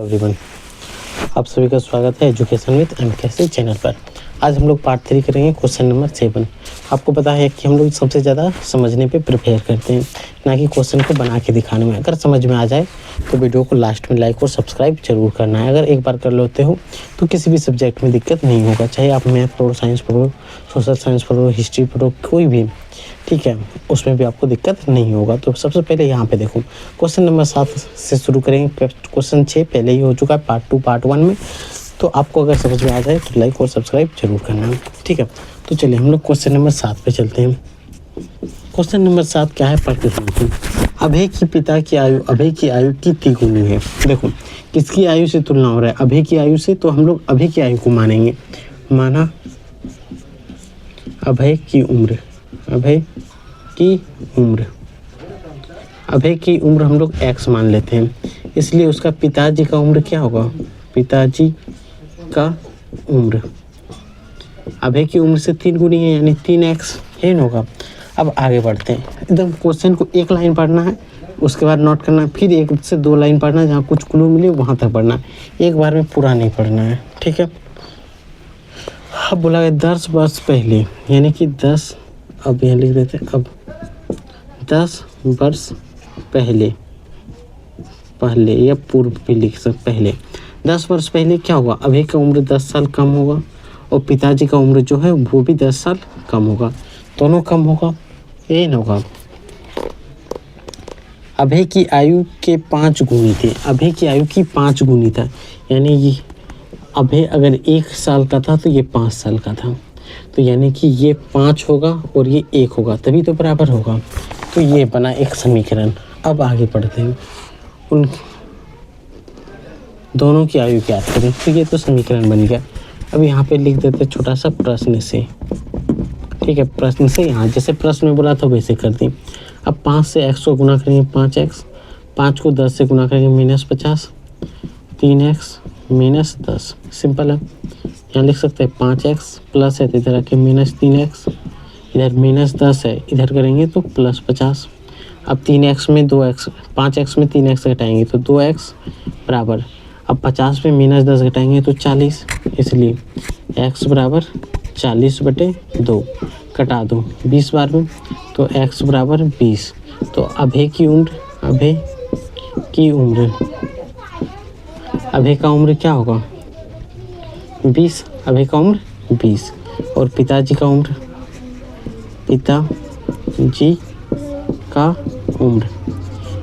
Everyone, आप सभी का स्वागत है एजुकेशन विद एमकेसी चैनल पर। आज हम लोग पार्ट 3 करेंगे क्वेश्चन नंबर 7। आपको पता है कि हम लोग सबसे ज़्यादा समझने पे प्रिपेयर करते हैं, ना कि क्वेश्चन को बना के दिखाने में। अगर समझ में आ जाए तो वीडियो को लास्ट में लाइक और सब्सक्राइब जरूर करना है। अगर एक बार कर लेते हो तो किसी भी सब्जेक्ट में दिक्कत नहीं होगा, चाहे आप मैथ पढ़ो, साइंस पढ़ो, सोशल साइंस पढ़ो, हिस्ट्री पढ़ो, कोई भी, ठीक है, उसमें भी आपको दिक्कत नहीं होगा। तो सबसे पहले यहाँ पे देखो, क्वेश्चन नंबर 7 से शुरू करेंगे। क्वेश्चन 6 पहले ही हो चुका है पार्ट 1 में। तो आपको अगर समझ में आ जाए तो लाइक और सब्सक्राइब जरूर करना है, ठीक है। तो चलिए हम लोग क्वेश्चन नंबर 7 पे चलते हैं। क्वेश्चन नंबर 7 क्या है, पढ़ते हैं। अभय की पिता की आयु अभय की आयु कितनी गुनी है। देखो किसकी आयु से तुलना हो रहा है, अभय की आयु से, तो हम लोग अभय की आयु को मानेंगे। माना अभय की उम्र, अभय की उम्र, अभय की उम्र हम लोग x मान लेते हैं, इसलिए उसका पिताजी का उम्र क्या होगा, पिताजी का उम्र अभय की उम्र से 3 गुनी है, यानी 3x है ना होगा। अब आगे बढ़ते हैं। एकदम क्वेश्चन को एक लाइन पढ़ना है, उसके बाद नोट करना है, फिर 1 से 2 लाइन पढ़ना है, जहाँ कुछ क्लू मिले वहाँ तक पढ़ना है, एक बार में पूरा नहीं पढ़ना है, ठीक है। अब बोला गया 10 वर्ष पहले, यानी कि 10, अब यहाँ लिख देते हैं, अब 10 वर्ष पहले, पहले या पूर्व भी लिख सकते, पहले 10 वर्ष पहले क्या होगा, अभय का उम्र 10 साल कम होगा और पिताजी का उम्र जो है वो भी 10 साल कम होगा, दोनों कम होगा, ये न होगा। अभय की आयु के 5 गुनी थे, अभय की आयु की 5 गुनी था, यानी ये अभय अगर 1 साल का था तो ये 5 साल का था, तो यानी कि ये 5 होगा और ये 1 होगा, तभी तो बराबर होगा। तो ये बना एक समीकरण। अब आगे बढ़ते हैं, उन दोनों की आयु ज्ञात करें, तो ये तो समीकरण बन गया। अब यहाँ पे लिख देते छोटा सा प्रश्न से, ठीक है, प्रश्न से यहाँ जैसे प्रश्न में बोला था वैसे कर दें। अब 5 से x को गुना करेंगे 5x, 5 को 10 से गुना करेंगे -50, 3x -10, सिंपल है। यहाँ लिख सकते हैं 5x प्लस है तो इधर आके -3x, इधर -10 है, इधर करेंगे तो +50। अब 3x में 2x, 5x में 3x घटाएंगे तो 2x बराबर, अब 50 में -10 घटाएंगे तो 40, इसलिए x बराबर 40/2, कटा दो 20 बार में, तो x बराबर 20। तो अभय की उम्र, अभय की उम्र, अभय का उम्र क्या होगा 20, अभय का उम्र 20, और पिताजी का उम्र, पिताजी का उम्र,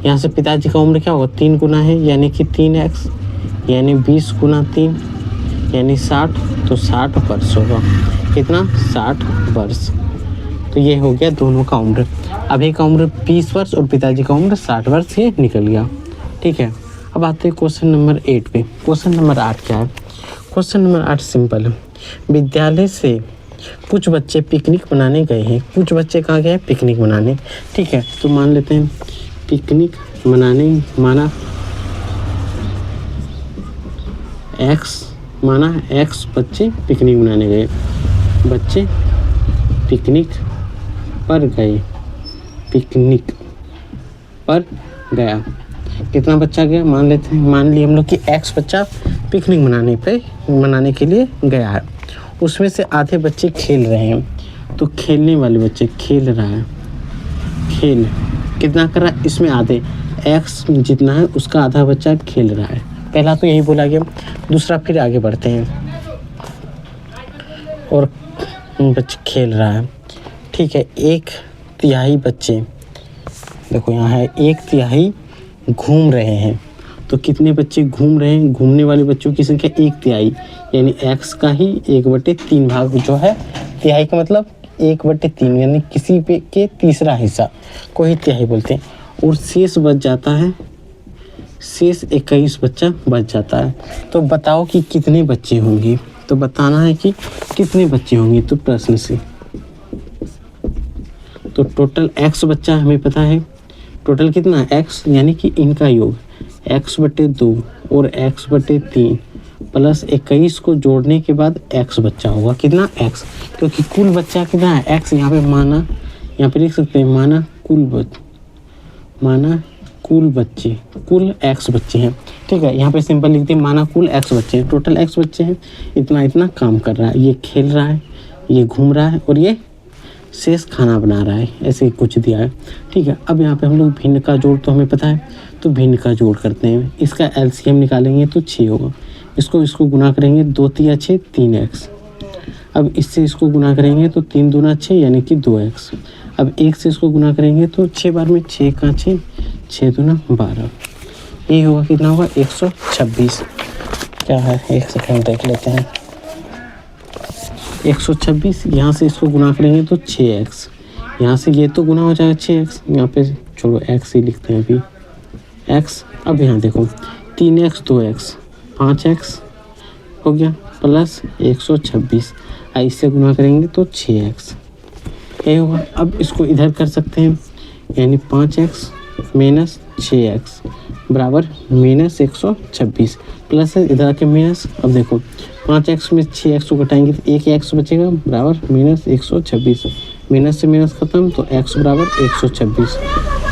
यहाँ से पिताजी का उम्र क्या होगा 3 गुना है, यानी कि 3x, यानी 20 गुना 3 यानी 60, तो 60 वर्ष होगा। कितना, 60 वर्ष। तो ये हो गया दोनों का उम्र, अभय का उम्र 20 वर्ष और पिताजी का उम्र 60 वर्ष, ये निकल गया, ठीक है। अब आते हैं क्वेश्चन नंबर 8 पे। क्वेश्चन नंबर 8 क्या है, क्वेश्चन नंबर 8 सिंपल है। विद्यालय से कुछ बच्चे पिकनिक मनाने गए हैं, कुछ बच्चे कहाँ गए हैं, पिकनिक मनाने, ठीक है। तो मान लेते हैं पिकनिक मनाने, माना x, माना x बच्चे पिकनिक मनाने गए, बच्चे पिकनिक पर गए, पिकनिक पर गया, कितना बच्चा गया, मान लेते हैं, मान लिया हम लोग कि x बच्चा पिकनिक मनाने के लिए गया है, उसमें से आधे बच्चे खेल रहे हैं, तो खेलने वाले बच्चे खेल रहा है, खेल कितना कर रहा है, इसमें आधे x जितना है उसका आधा बच्चा खेल रहा है, पहला तो यही बोला गया। दूसरा फिर आगे बढ़ते हैं, और बच्चे खेल रहा है, ठीक है। 1/3 बच्चे, देखो यहाँ है 1/3 घूम रहे हैं, तो कितने बच्चे घूम रहे हैं, घूमने वाले बच्चों की संख्या 1/3, यानी x का ही 1/3 भाग जो है, तिहाई का मतलब 1/3, यानी किसी पे के तीसरा हिस्सा को ही तिहाई बोलते हैं, और शेष बच जाता है, शेष 21 बच्चा बच जाता है। तो बताओ कि कितने बच्चे होंगे, तो बताना है कि कितने बच्चे होंगे, तो प्रश्न से, तो टोटल x बच्चा हमें पता है, टोटल कितना है x, यानी कि इनका योग x/2 और x/3 प्लस 21 को जोड़ने के बाद x बच्चा होगा, कितना x, क्योंकि कुल बच्चा कितना है x, यहाँ पे माना, यहाँ पे लिख सकते हैं माना कुल माना कुल बच्चे, कुल x बच्चे हैं, ठीक है। यहाँ पे सिंपल लिखते हैं, माना कुल x बच्चे हैं, टोटल x बच्चे हैं, इतना इतना काम कर रहा है, ये खेल रहा है, ये घूम रहा है और ये शेष खाना बना रहा है, ऐसे कुछ दिया है, ठीक है। अब यहाँ पे हम लोग भिन्न का जोड़ तो हमें पता है, तो भिन्न का जोड़ करते हैं। इसका एलसीएम निकालेंगे तो 6 होगा, इसको गुना करेंगे, 2 तिया 6 3x। अब इससे इसको गुना करेंगे तो 3 दूना 6 यानी कि 2x। अब 1 से इसको गुना करेंगे तो 6 बार में 6 का 6, 6 दूना 12, ये होगा कितना होगा 126। क्या है, एक सेकंड देख लेते हैं। 126, यहाँ से इसको गुना करेंगे तो 6x, यहाँ से ये तो गुना हो जाएगा 6x, यहाँ पे चलो x ही लिखते हैं अभी x। अब यहाँ देखो 3x 2x 5x हो गया प्लस 126, इससे गुना करेंगे तो 6x ये होगा। अब इसको इधर कर सकते हैं, यानी 5x माइनस 6x बराबर माइनस 126 प्लस इधर आके माइनस। अब देखो 5x में 6x को घटाएंगे तो एक x बचेगा बराबर माइनस 126, माइनस से माइनस खत्म तो x बराबर 126।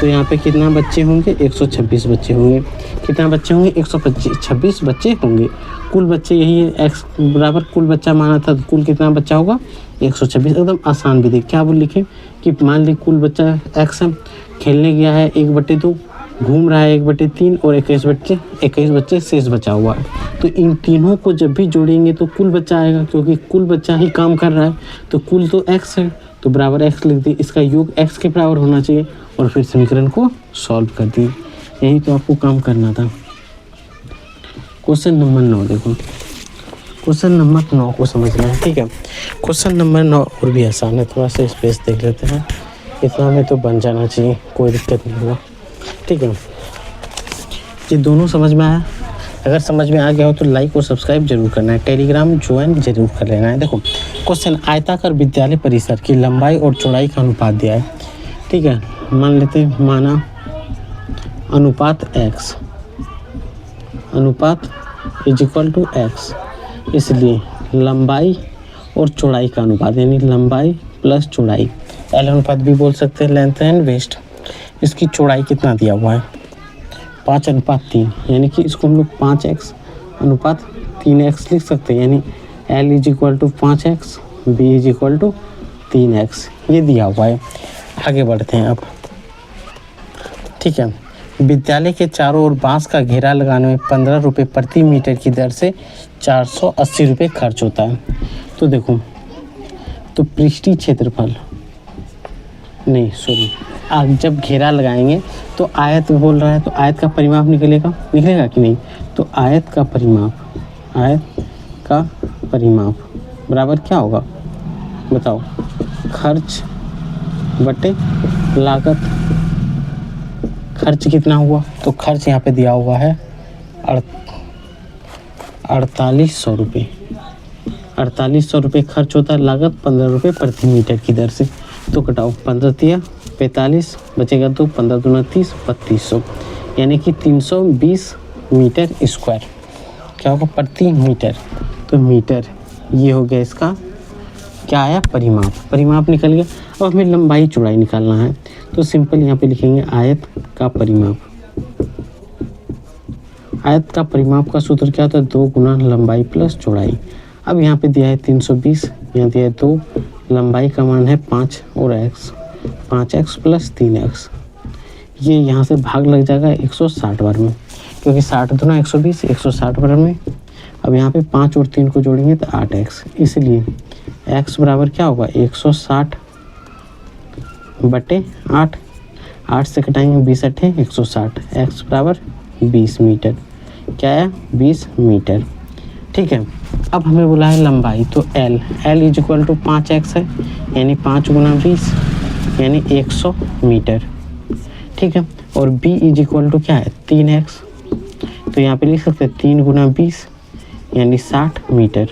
तो यहाँ पे कितना बच्चे होंगे, 126 बच्चे होंगे। कितना बच्चे होंगे, 126 बच्चे होंगे। कुल बच्चे यही है, x बराबर कुल बच्चा माना था, तो कुल कितना बच्चा होगा 126। एकदम आसान विधि, क्या बोल लिखे कि मान ली कुल बच्चा x है, खेलने गया है 1/2, घूम रहा है 1/3 और 21 बच्चे शेष बचा हुआ है। तो इन तीनों को जब भी जोड़ेंगे तो कुल बच्चा आएगा, क्योंकि कुल बच्चा ही काम कर रहा है, तो कुल तो x है तो बराबर x लिख दी, इसका योग x के बराबर होना चाहिए और फिर समीकरण को सॉल्व कर दिए। यही तो आपको काम करना था। क्वेश्चन नंबर 9 देखो, क्वेश्चन नंबर 9 को समझना है, ठीक है। क्वेश्चन नंबर 9 और भी आसान है, थोड़ा सा स्पेस देख लेते हैं, इतना में तो बन जाना चाहिए, कोई दिक्कत नहीं होगा, ठीक है। ये दोनों समझ में आया? अगर समझ में आ गया हो तो लाइक और सब्सक्राइब जरूर करना है, टेलीग्राम ज्वाइन जरूर कर लेना है। देखो क्वेश्चन, आयताकार विद्यालय परिसर की लंबाई और चौड़ाई का अनुपात दिया है, ठीक है। मान लेते हैं, माना अनुपात x, अनुपात इज इक्वल टू x, इसलिए लंबाई और चौड़ाई का अनुपात, यानी लंबाई प्लस चौड़ाई, एल अनुपात भी बोल सकते हैं, लेंथ एंड वेस्ट। इसकी चौड़ाई कितना दिया हुआ है, 5:3, यानी कि इसको हम लोग 5x अनुपात 3x लिख सकते हैं, यानी L is equal to 5x, B is equal to 3x, ये दिया हुआ है। आगे बढ़ते हैं अब, ठीक है। विद्यालय के चारों ओर बांस का घेरा लगाने में 15 रुपये प्रति मीटर की दर से 480 रुपये खर्च होता है। तो देखो, तो पृष्ठीय क्षेत्रफल नहीं, सॉरी, जब घेरा लगाएंगे तो आयत बोल रहा है, तो आयत का परिमाप निकलेगा कि नहीं, तो आयत का परिमाप बराबर क्या होगा बताओ, खर्च बटे लागत। खर्च कितना हुआ, तो खर्च यहाँ पे दिया हुआ है 4800 रुपये, 4800 रुपये खर्च होता है, लागत 15 रुपये प्रति मीटर की दर से। तो घटाओ, 15 तिया 45 बचेगा, तो 15 दूना 30, 3200, यानी कि 320 मीटर स्क्वायर क्या होगा प्रति मीटर। तो मीटर ये हो गया, इसका क्या आया, परिमाप निकल गया। अब हमें लंबाई चौड़ाई निकालना है, तो सिंपल यहाँ पे लिखेंगे आयत का परिमाप। आयत का परिमाप का सूत्र क्या होता है, 2 गुना लंबाई प्लस चौड़ाई। अब यहाँ पे दिया है 320, यहाँ दिया है 2, लंबाई का मान है 5 और x, 5x प्लस 3x, ये यहाँ से भाग लग जाएगा 160 बार में, क्योंकि 60 दूना 120, 160 बार में। अब यहाँ पे 5 और 3 को जोड़ेंगे तो 8x, इसलिए x बराबर क्या होगा 160 बटे 8, 8 से घटाएंगे 20 8 160, x बराबर 20 मीटर, क्या है 20 मीटर, ठीक है। अब हमें बोला है लंबाई, तो L is equal to 5x है, यानी 5 गुना 20 यानी 100 मीटर, ठीक है। और B इज इक्वल टू क्या है 3x, तो यहाँ पे लिख सकते हैं 3 गुना 20 यानी 60 मीटर।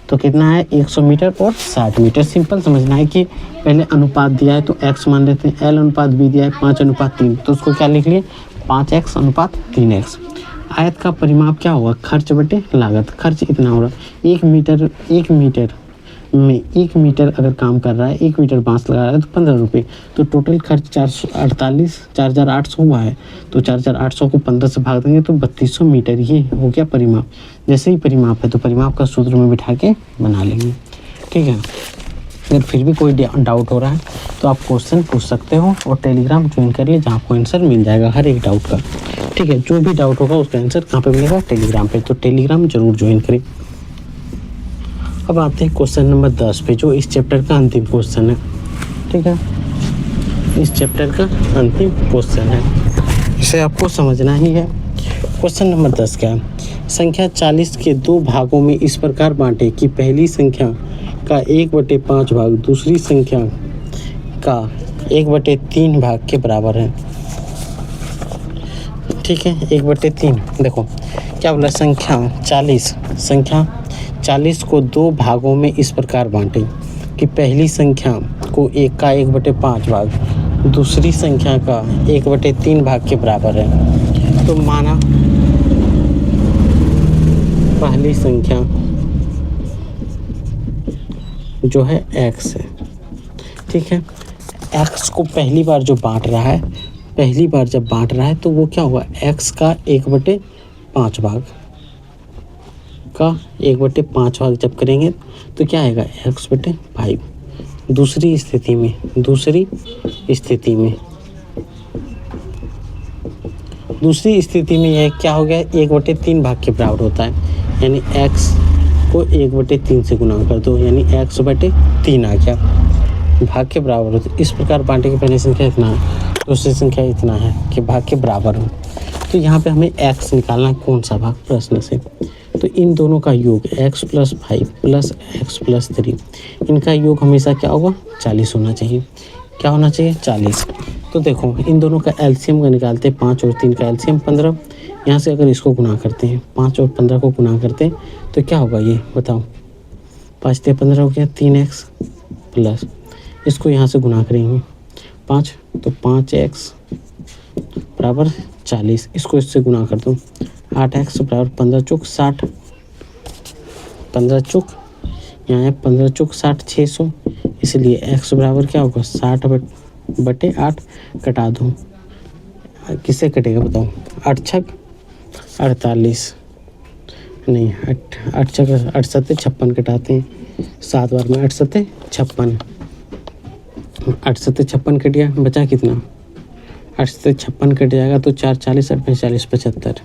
तो कितना है 100 मीटर और 60 मीटर। सिंपल समझना है कि पहले अनुपात दिया है तो x मान लेते हैं, L अनुपात B दिया है 5:3, तो उसको क्या लिख लिए 5x/3x। आयत का परिमाप क्या होगा, खर्च बटे लागत। खर्च इतना हो रहा है, 1 मीटर में 1 मीटर अगर काम कर रहा है, 1 मीटर बांस लगा रहा है तो 15 रुपये। तो टोटल खर्च 4,800 हुआ है। तो 4,800 को 15 से भाग देंगे तो 3200 मीटर। ये हो गया परिमाप। जैसे ही परिमाप है तो परिमाप का सूत्र में बिठा के बना लेंगे, ठीक है। अगर फिर भी कोई डाउट हो रहा है तो आप क्वेश्चन पूछ सकते हो और टेलीग्राम ज्वाइन करिए, जहाँ आपको आंसर मिल जाएगा हर एक डाउट का, ठीक है। जो भी डाउट होगा उसका आंसर कहाँ पे मिलेगा? टेलीग्राम पे। तो टेलीग्राम जरूर ज्वाइन करें। अब आते हैं क्वेश्चन नंबर 10 पे, जो इस चैप्टर का अंतिम क्वेश्चन है, ठीक है। इस चैप्टर का अंतिम क्वेश्चन है, इसे आपको समझना ही है। क्वेश्चन नंबर 10 क्या है? संख्या 40 के 2 भागों में इस प्रकार बांटे कि पहली संख्या का 1/5 भाग दूसरी संख्या का 1/3 भाग के बराबर है, ठीक है। 1/3 देखो क्या बोला, संख्या 40 को 2 भागों में इस प्रकार बांटे कि पहली संख्या को 1/5 भाग दूसरी संख्या का 1/3 भाग के बराबर है। तो माना पहली संख्या जो है x है, ठीक है। x को पहली बार जो बांट रहा है, पहली बार जब बांट रहा है तो वो क्या हुआ, x का 1/5 भाग का 1/5 भाग जब करेंगे तो क्या आएगा, x/5। दूसरी स्थिति में यह क्या हो गया, 1/3 भाग के बराबर होता है। यानी x को 1/3 से गुना कर दो, यानी x/3 आ गया, भाग के बराबर हो। तो इस प्रकार बांटे की पहली संख्या इतना है, दूसरी संख्या इतना है कि भाग के बराबर हो। तो यहाँ पे हमें x निकालना है, कौन सा भाग, प्रश्न से। तो इन दोनों का योग x + 5 + x + 3, इनका योग हमेशा क्या होगा, 40 होना चाहिए। क्या होना चाहिए, 40। तो देखो इन दोनों का एलसीएम का निकालते हैं, 5 और 3 का एलसीएम 15। यहाँ से अगर इसको गुना करते हैं, 5 और 15 को गुना करते हैं तो क्या होगा, ये बताओ, 5 × 15 हो गया 3x प्लस, इसको यहाँ से गुना करेंगे 5 तो 5x बराबर 40, इसको इससे गुना कर दो 8x बराबर 15 चौक 60, 15 चौक यहाँ है 15 चौक 60, 600। इसलिए x बराबर क्या होगा, 60/8 कटा दो, किससे कटेगा बताओ, 8 छक 48 नहीं, 8 छक 8 7 56 कटाते हैं, 7 बार में 8 7 56, 8 7 56 कट गया, बचा कितना, 8 से 56 कट जाएगा तो 4 40 8 45 75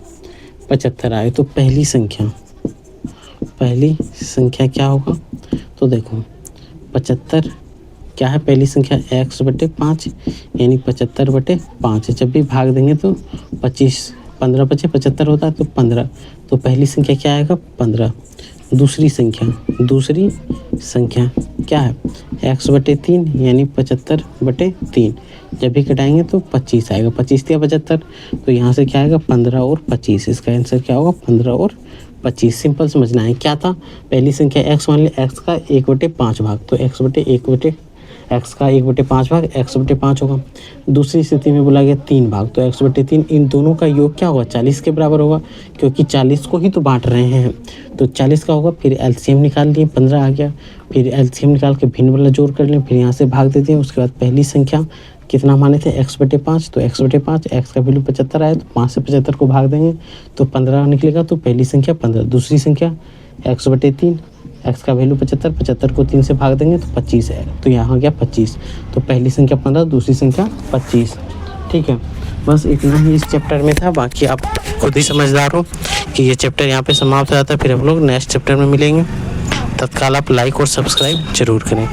आए। तो पहली संख्या क्या होगा, तो देखो 75 क्या है, पहली संख्या x/5 यानी 75/5। जब भी भाग देंगे तो 25, 15 × 5 = 75 होता है, तो 15। तो पहली संख्या क्या आएगा, 15। दूसरी संख्या क्या है, x/3 यानी 75/3। जब भी कटाएंगे तो 25 आएगा, 25 या 75। तो यहाँ से क्या आएगा, 15 और 25। इसका आंसर क्या होगा, 15 और 25। सिंपल समझना है। क्या था, पहली संख्या x मान लिया, x का 1/5 भाग, तो x का 1/5 भाग x/5 होगा। दूसरी स्थिति में बोला गया 3 भाग, तो x/3। इन दोनों का योग क्या होगा, 40 के बराबर होगा, क्योंकि 40 को ही तो बांट रहे हैं, तो 40 का होगा। फिर एलसीएम निकाल लिए, 15 आ गया, फिर एलसीएम निकाल के भिन्न वाला जोड़ कर लें, फिर यहाँ से भाग देते हैं। उसके बाद पहली संख्या कितना माने थे, x/5, तो x/5, x का वैल्यू 75 आया, तो 5 से 75 को भाग देंगे तो 15 निकलेगा, तो पहली संख्या 15। दूसरी संख्या x/3, x का वैल्यू 75, 75 को 3 से भाग देंगे तो 25 है, तो यहाँ आ गया 25। तो पहली संख्या 15, दूसरी संख्या 25, ठीक है। बस इतना ही इस चैप्टर में था, बाकी आप खुद ही समझदार हो कि ये चैप्टर यहाँ पे समाप्त हो जाता है। फिर हम लोग नेक्स्ट चैप्टर में मिलेंगे, तत्काल आप लाइक और सब्सक्राइब जरूर करें।